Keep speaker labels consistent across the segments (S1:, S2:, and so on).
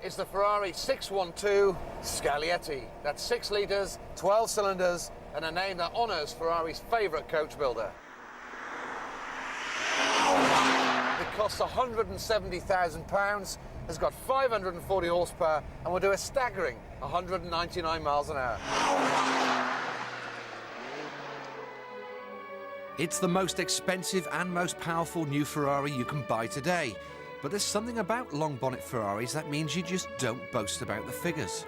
S1: is the Ferrari 612 Scaglietti. That's 6 litres, 12 cylinders, and a name that honours Ferrari's favourite coach builder. It costs £170,000, has got 540 horsepower, and will do a staggering 199 miles an hour.
S2: It's the most expensive and most powerful new Ferrari you can buy today. But there's something about long bonnet Ferraris that means you just don't boast about the figures.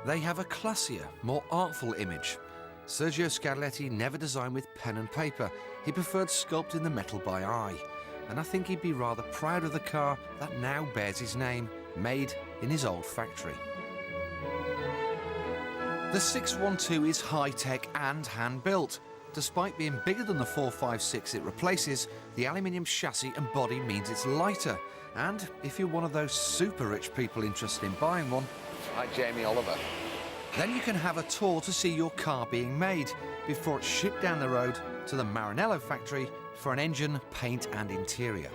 S2: They have a classier, more artful image. Sergio Scaglietti never designed with pen and paper. He preferred sculpting the metal by eye. And I think he'd be rather proud of the car that now bears his name, made in his old factory. The 612 is high-tech and hand-built. Despite being bigger than the 456 it replaces, the aluminium chassis and body means it's lighter. And if you're one of those super rich people interested in buying one,
S1: Like Jamie Oliver.
S2: then you can have a tour to see your car being made before it's shipped down the road to the Maranello factory for an engine, paint and interior.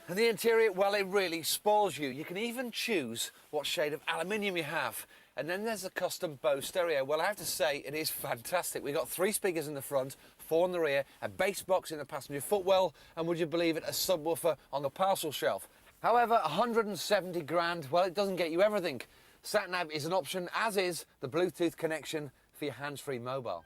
S1: And the interior, well, it really spoils you. You can even choose what shade of aluminium you have. And then there's the custom Bose stereo. Well, I have to say, it is fantastic. We've got 3 speakers in the front, 4 in the rear, a bass box in the passenger footwell, and would you believe it, a subwoofer on the parcel shelf. However, 170 grand, well, it doesn't get you everything. Sat-nav is an option, as is the Bluetooth connection for your hands-free mobile.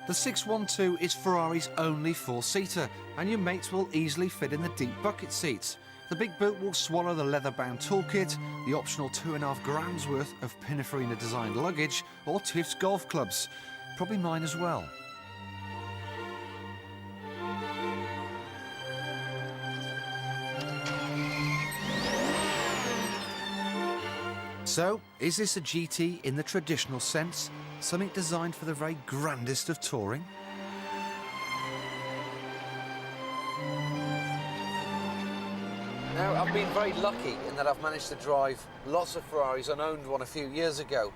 S2: The 612 is Ferrari's only 4-seater, and your mates will easily fit in the deep bucket seats. The big boot will swallow the leather-bound toolkit, the optional 2.5 grand's worth of Pininfarina-designed luggage, or Tiff's golf clubs. Probably mine as well. So, is this a GT in the traditional sense? Something designed for the very grandest of touring?
S1: Now, I've been very lucky in that I've managed to drive lots of Ferraris and owned one a few years ago.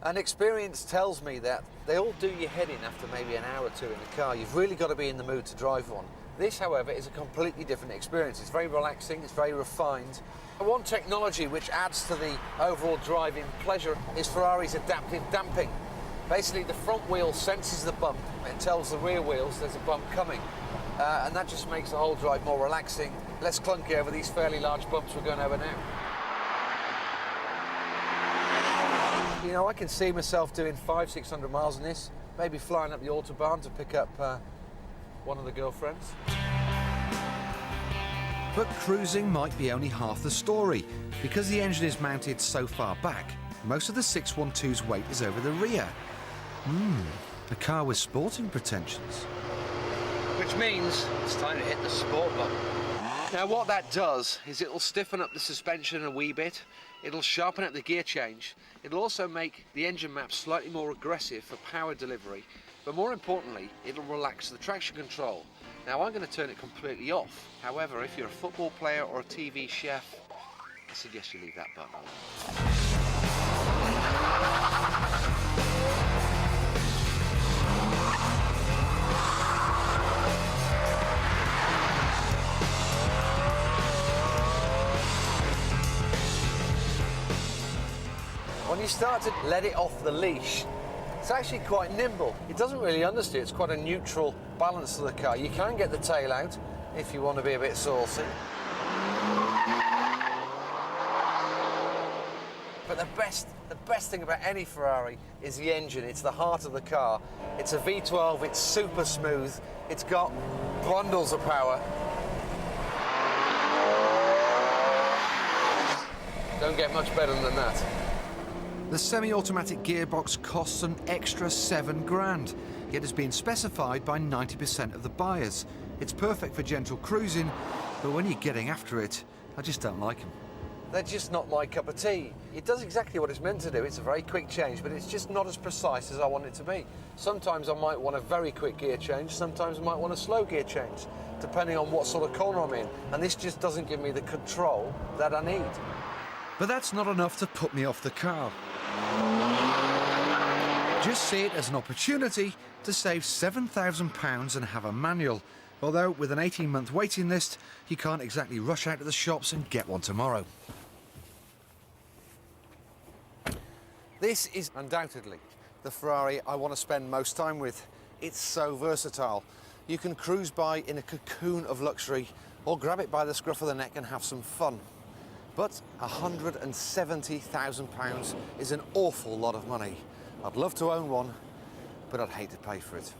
S1: And experience tells me that they all do your head in after maybe an hour or two in the car. You've really got to be in the mood to drive one. This, however, is a completely different experience. It's very relaxing, it's very refined. One technology which adds to the overall driving pleasure is Ferrari's adaptive damping. Basically, the front wheel senses the bump and tells the rear wheels there's a bump coming. And that just makes the whole drive more relaxing, less clunky over these fairly large bumps we're going over now. You know, I can see myself doing 500-600 miles in this, maybe flying up the Autobahn to pick up one of the girlfriends.
S2: But cruising might be only half the story. Because the engine is mounted so far back, most of the 612's weight is over the rear. A car with sporting pretensions.
S1: Which means it's time to hit the sport button. Now what that does is it'll stiffen up the suspension a wee bit, it'll sharpen up the gear change, it'll also make the engine map slightly more aggressive for power delivery, but more importantly, it'll relax the traction control. Now I'm going to turn it completely off. However, if you're a football player or a TV chef, I suggest you leave that button on. When you start to let it off the leash, it's actually quite nimble. It doesn't really understeer, it's quite a neutral balance to the car. You can get the tail out if you want to be a bit saucy. But the best thing about any Ferrari is the engine. It's the heart of the car. It's a V12, it's super smooth, it's got bundles of power. Don't get much better than that.
S2: The semi-automatic gearbox costs an extra 7 grand, yet has been specified by 90% of the buyers. It's perfect for gentle cruising, but when you're getting after it, I just don't like them.
S1: They're just not my cup of tea. It does exactly what it's meant to do. It's a very quick change, but it's just not as precise as I want it to be. Sometimes I might want a very quick gear change, sometimes I might want a slow gear change, depending on what sort of corner I'm in. And this just doesn't give me the control that I need.
S2: But that's not enough to put me off the car. Just see it as an opportunity to save £7,000 and have a manual. Although with an 18-month waiting list, you can't exactly rush out to the shops and get one tomorrow.
S1: This is undoubtedly the Ferrari I want to spend most time with. It's so versatile. You can cruise by in a cocoon of luxury or grab it by the scruff of the neck and have some fun. But £170,000 is an awful lot of money. I'd love to own one, but I'd hate to pay for it.